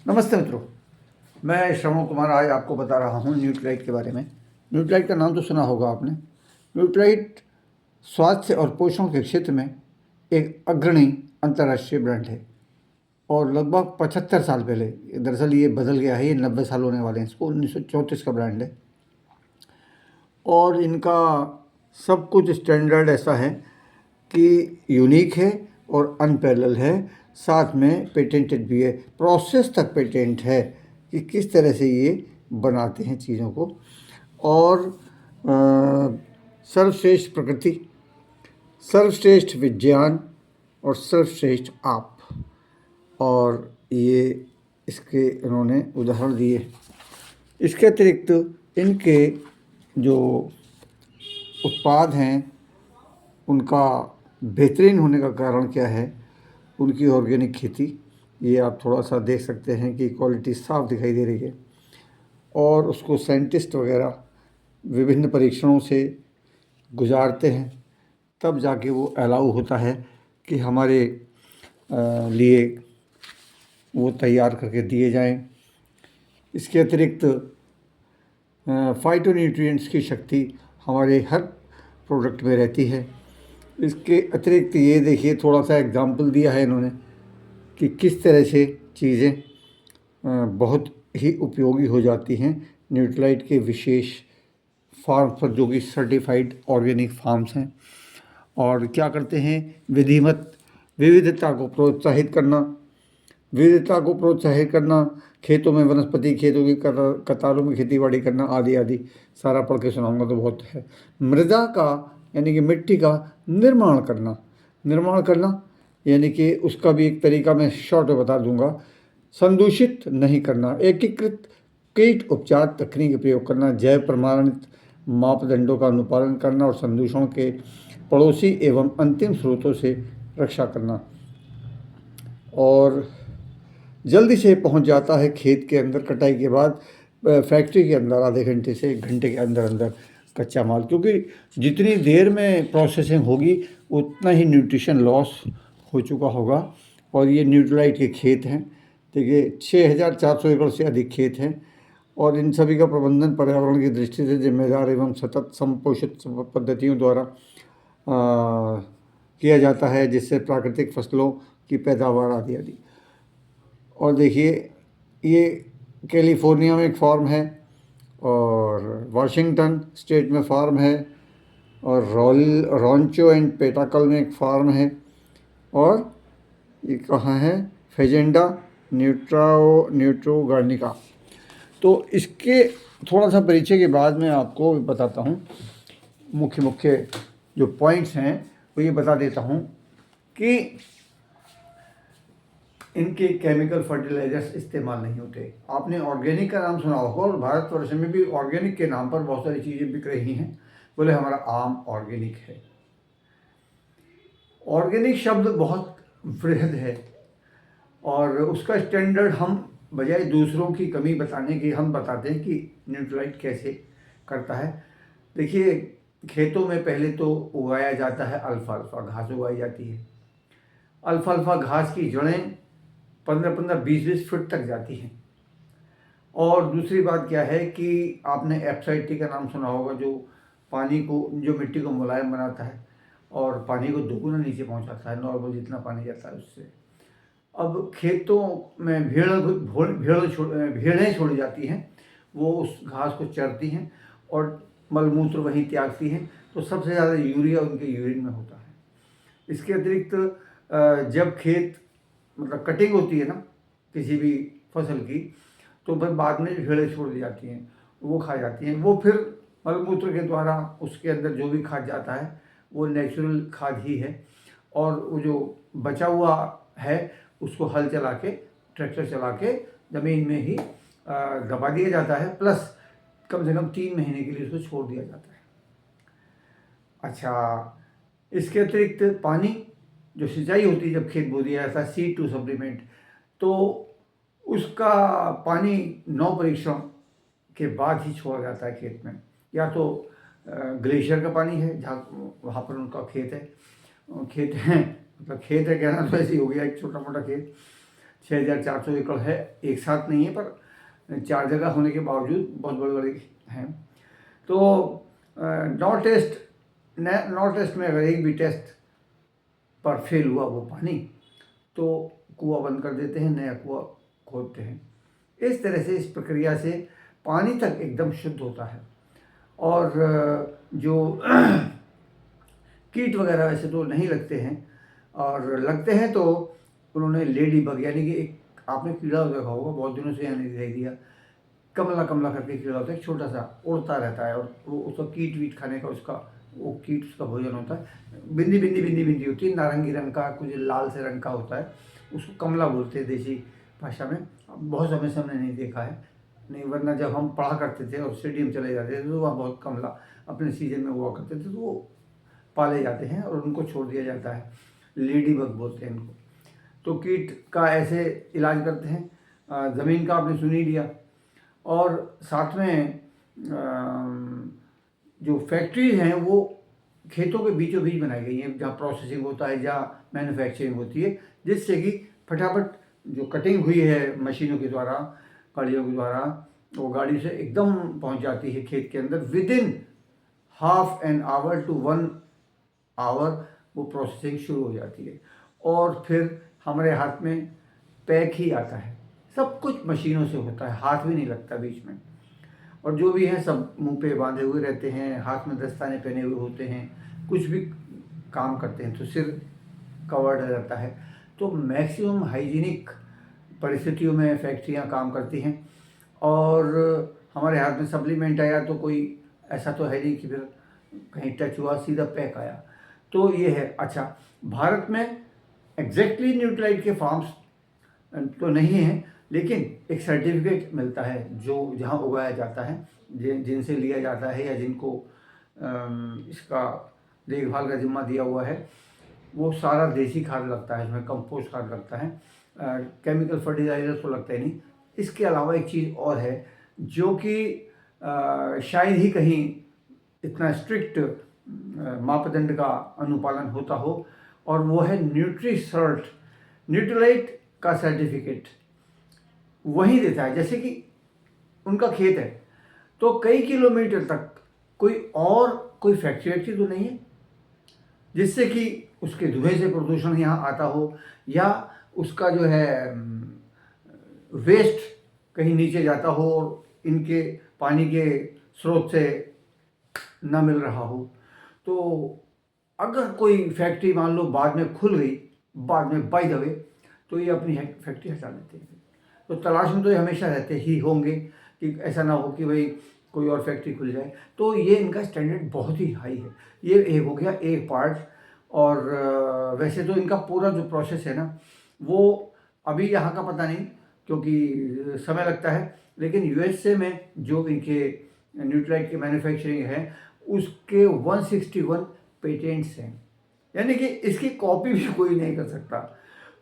नमस्ते मित्रों, मैं श्रवण कुमार आज आपको बता रहा हूँ न्यूट्राइट के बारे में। न्यूट्राइट का नाम तो सुना होगा आपने। न्यूट्राइट स्वास्थ्य और पोषण के क्षेत्र में एक अग्रणी अंतर्राष्ट्रीय ब्रांड है और लगभग 75 साल पहले, दरअसल ये बदल गया है, ये 90 साल होने वाले हैं इसको, 1934 का ब्रांड है। और इनका सब कुछ स्टैंडर्ड ऐसा है कि यूनिक है और अनपैरेलल है, साथ में पेटेंटेड भी है। प्रोसेस तक पेटेंट है कि किस तरह से ये बनाते हैं चीज़ों को। और सर्वश्रेष्ठ प्रकृति, सर्वश्रेष्ठ विज्ञान और सर्वश्रेष्ठ आप, और ये इसके इन्होंने उदाहरण दिए। इसके अतिरिक्त इनके जो उत्पाद हैं उनका बेहतरीन होने का कारण क्या है? उनकी ऑर्गेनिक खेती। ये आप थोड़ा सा देख सकते हैं कि क्वालिटी साफ दिखाई दे रही है। और उसको साइंटिस्ट वगैरह विभिन्न परीक्षणों से गुजारते हैं, तब जाके वो अलाउ होता है कि हमारे लिए वो तैयार करके दिए जाएं। इसके अतिरिक्त फाइटोन्यूट्रिएंट्स की शक्ति हमारे हर प्रोडक्ट में रहती है। इसके अतिरिक्त ये देखिए, थोड़ा सा एग्जाम्पल दिया है इन्होंने कि किस तरह से चीज़ें बहुत ही उपयोगी हो जाती हैं न्यूट्राइट के विशेष फार्म पर, जो कि सर्टिफाइड ऑर्गेनिक फार्म्स हैं। और क्या करते हैं? विधिवत विविधता को प्रोत्साहित करना, विविधता को प्रोत्साहित करना, खेतों में वनस्पति खेतों की कतारों में खेतीबाड़ी करना, आदि आदि। सारा पढ़ के सुनाऊंगा तो बहुत है। मृदा का यानी कि मिट्टी का निर्माण करना यानी कि उसका भी एक तरीका मैं शॉर्ट में बता दूंगा। संदूषित नहीं करना, एकीकृत कीट उपचार तकनीक का प्रयोग करना, जैव प्रमाणित मापदंडों का अनुपालन करना और संदूषण के पड़ोसी एवं अंतिम स्रोतों से रक्षा करना। और जल्दी से पहुंच जाता है खेत के अंदर कटाई के बाद, फैक्ट्री के अंदर आधे घंटे से 1 घंटे के अंदर अंदर कच्चा माल, क्योंकि जितनी देर में प्रोसेसिंग होगी उतना ही न्यूट्रिशन लॉस हो चुका होगा। और ये न्यूट्राइट के खेत हैं, देखिए 6400 एकड़ से अधिक खेत हैं। और इन सभी का प्रबंधन पर्यावरण की दृष्टि से जिम्मेदार एवं सतत संपोषित पद्धतियों द्वारा किया जाता है, जिससे प्राकृतिक फसलों की पैदावार आदि आदि। और देखिए, ये कैलिफोर्निया में एक फार्म है और वाशिंगटन स्टेट में फार्म है और रॉन्चो एंड पेटाकल में एक फार्म है। और ये कहाँ है? फेजेंडा न्यूट्रोगार्निका। तो इसके थोड़ा सा परिचय के बाद मैं आपको बताता हूँ, मुख्य मुख्य जो पॉइंट्स हैं वो ये बता देता हूँ कि इनके केमिकल फर्टिलाइजर्स इस्तेमाल नहीं होते। आपने ऑर्गेनिक का नाम सुना होगा, और भारतवर्ष में भी ऑर्गेनिक के नाम पर बहुत सारी चीज़ें बिक रही हैं। बोले हमारा आम ऑर्गेनिक है। ऑर्गेनिक शब्द बहुत वृहद है और उसका स्टैंडर्ड हम बजाय दूसरों की कमी बताने की, हम बताते हैं कि न्यूट्राइट कैसे करता है। देखिए, खेतों में पहले तो उगाया जाता है अल्फाल्फा घास, उगाई जाती है। अल्फाल्फा घास की जड़ें 15-15, 20-20 फीट तक जाती हैं। और दूसरी बात क्या है कि आपने एफसाइटी का नाम सुना होगा, जो पानी को, जो मिट्टी को मुलायम बनाता है और पानी को दोगुना नीचे पहुंचाता है, नॉर्मल जितना पानी जाता है उससे। अब खेतों में भेड़ें छोड़ी जाती हैं, वो उस घास को चरती हैं और मलमूत्र वहीं त्यागती हैं, तो सबसे ज़्यादा यूरिया उनके यूरिन में होता है। इसके अतिरिक्त जब खेत मतलब कटिंग होती है ना किसी भी फसल की, तो फिर बाद में भेड़ें छोड़ दी जाती हैं, वो खा जाती हैं। वो फिर मलमूत्र के द्वारा उसके अंदर जो भी खाद जाता है वो नेचुरल खाद ही है। और वो जो बचा हुआ है उसको हल चला के, ट्रैक्टर चला के ज़मीन में ही दबा दिया जाता है, प्लस कम से कम 3 महीने के लिए उसको छोड़ दिया जाता है। अच्छा, इसके अतिरिक्त पानी, जो सिंचाई होती है जब खेत बो दिया जाता है, C2 सप्लीमेंट, तो उसका पानी 9 परीक्षण के बाद ही छोड़ा जाता है खेत में। या तो ग्लेशियर का पानी है जहाँ वहाँ पर उनका खेत है, मतलब खेत है कहना तो ऐसे ही हो गया, एक छोटा मोटा खेत, 6,400 एकड़ है, एक साथ नहीं है पर 4 जगह होने के बावजूद बहुत बड़े बड़े हैं। तो नॉर्थ ईस्ट में अगर एक भी टेस्ट पर फेल हुआ वो पानी, तो कुआं बंद कर देते हैं, नया कुआं खोदते हैं। इस तरह से इस प्रक्रिया से पानी तक एकदम शुद्ध होता है। और जो कीट वगैरह वैसे तो नहीं लगते हैं, और लगते हैं तो उन्होंने लेडी बग यानी कि एक आपने कीड़ा देखा होगा, बहुत दिनों से यहाँ नहीं दिखाई दिया, कमला कमला करके कीड़ा होता है, छोटा सा उड़ता रहता है, और वो उसका कीट वीट खाने का उसका वो कीट उसका भोजन होता है। बिंदी बिंदी बिंदी बिंदी होती है, नारंगी रंग का, कुछ लाल से रंग का होता है, उसको कमला बोलते हैं देसी भाषा में। बहुत समय से हमने नहीं देखा है, नहीं वरना जब हम पढ़ा करते थे और स्टेडियम चले जाते थे तो वहाँ बहुत कमला अपने सीजन में हुआ करते थे, तो वो पाले जाते हैं और उनको छोड़ दिया जाता है, लेडी बग बोलते हैं इनको। तो कीट का ऐसे इलाज करते हैं। ज़मीन का आपने सुन ही लिया, और साथ में जो फैक्ट्रीज हैं वो खेतों के बीचों बीच बनाई गई हैं, जहाँ प्रोसेसिंग होता है, जहाँ मैन्युफैक्चरिंग होती है, जिससे कि फटाफट जो कटिंग हुई है मशीनों के द्वारा, गाड़ियों के द्वारा, वो गाड़ी से एकदम पहुंच जाती है खेत के अंदर। Within half an hour to 1 hour वो प्रोसेसिंग शुरू हो जाती है, और फिर हमारे हाथ में पैक ही आता है। सब कुछ मशीनों से होता है, हाथ भी नहीं लगता बीच में। और जो भी है सब मुंह पे बांधे हुए रहते हैं, हाथ में दस्ताने पहने हुए होते हैं, कुछ भी काम करते हैं तो सिर कवर्ड हो जाता है। तो मैक्सिमम हाइजीनिक परिस्थितियों में फैक्ट्रियां काम करती हैं। और हमारे हाथ में सप्लीमेंट आया तो कोई ऐसा तो है नहीं कि फिर कहीं टच हुआ सीधा पैक आया, तो ये है। अच्छा, भारत में एग्जैक्टली न्यूट्राइट के फार्म्स तो नहीं है, लेकिन एक सर्टिफिकेट मिलता है जो जहाँ उगाया जाता है, जिनसे लिया जाता है या जिनको इसका देखभाल का जिम्मा दिया हुआ है, वो सारा देसी खाद लगता है, इसमें कंपोस्ट खाद लगता है, केमिकल फर्टिलाइजर तो लगता ही नहीं। इसके अलावा एक चीज़ और है जो कि शायद ही कहीं इतना स्ट्रिक्ट मापदंड का अनुपालन होता हो, और वो है न्यूट्रीसर्ट, न्यूट्रलाइट का सर्टिफिकेट वही देता है। जैसे कि उनका खेत है तो कई किलोमीटर तक कोई फैक्ट्री तो नहीं है जिससे कि उसके धुएं से प्रदूषण यहाँ आता हो, या उसका जो है वेस्ट कहीं नीचे जाता हो और इनके पानी के स्रोत से न मिल रहा हो। तो अगर कोई फैक्ट्री मान लो बाद में खुल गई, बाद में बाय द वे, तो ये अपनी फैक्ट्री हटा लेते हैं। तो तलाश में तो ये हमेशा रहते ही होंगे कि ऐसा ना हो कि भाई कोई और फैक्ट्री खुल जाए। तो ये इनका स्टैंडर्ड बहुत ही हाई है। ये एक हो गया एक पार्ट। और वैसे तो इनका पूरा जो प्रोसेस है ना, वो अभी यहाँ का पता नहीं क्योंकि समय लगता है, लेकिन यूएसए में जो इनके न्यूट्राइट की मैन्युफैक्चरिंग है उसके 161 पेटेंट्स हैं, यानी कि इसकी कॉपी भी कोई नहीं कर सकता।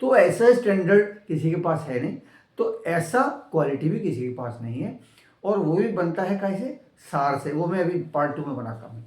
तो ऐसा स्टैंडर्ड किसी के पास है नहीं, तो ऐसा क्वालिटी भी किसी के पास नहीं है। और वो भी बनता है कैसे, सार से, वो मैं अभी पार्ट 2 में बनाता हूँ।